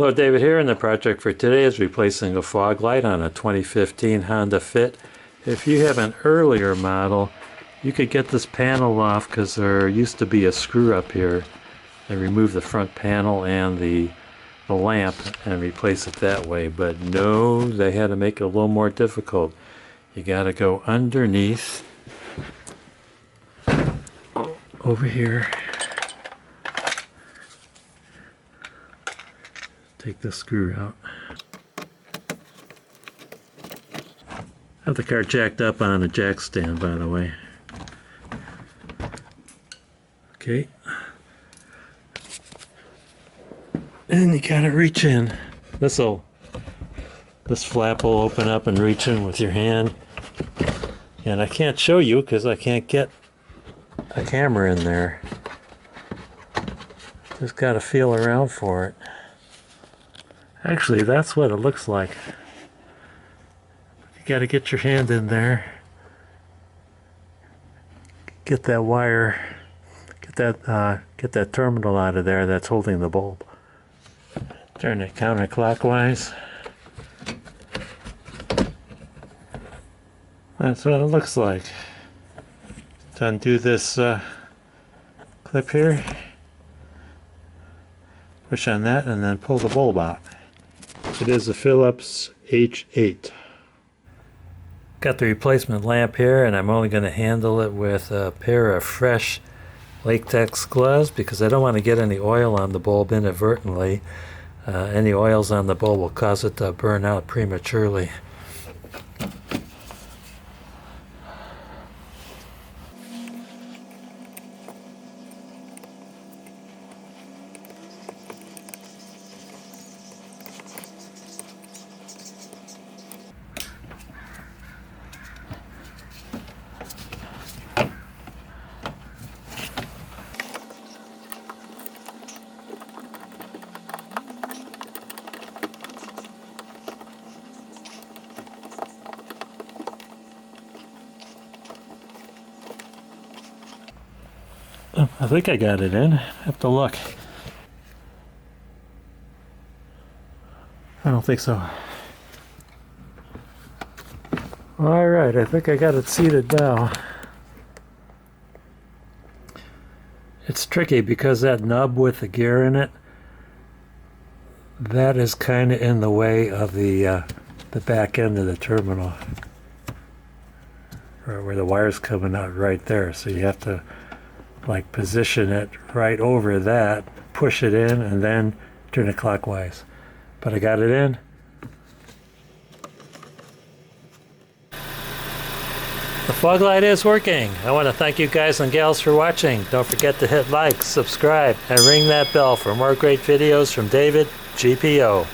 Hello, David here, and the project for today is replacing a fog light on a 2015 Honda Fit. If you have an earlier model, you could get this panel off because there used to be a screw up here. They removed the front panel and the lamp and replace it that way, but no, they had to make it a little more difficult. You got to go underneath over here. Take the screw out. I have the car jacked up on a jack stand, by the way. Okay. And you gotta reach in. This flap will open up and reach in with your hand. And I can't show you because I can't get a camera in there. Just gotta feel around for it. Actually, that's what it looks like. You gotta get your hand in there. Get that wire, get that terminal out of there that's holding the bulb. Turn it counterclockwise. That's what it looks like. To undo this clip here, push on that and then pull the bulb out. It is a Phillips H8. Got the replacement lamp here, and I'm only going to handle it with a pair of fresh latex gloves because I don't want to get any oil on the bulb inadvertently. Any oils on the bulb will cause it to burn out prematurely. I think I got it in. I have to look. I don't think so. Alright, I think I got it seated now. It's tricky because that nub with the gear in it, that is kind of in the way of the back end of the terminal. Right where the wire's coming out right there, so you have to like position it right over that, push it in, and then turn it clockwise. But I got it in. The fog light is working. I want to thank you guys and gals for watching. Don't forget to hit like, subscribe, and ring that bell for more great videos from David GPO.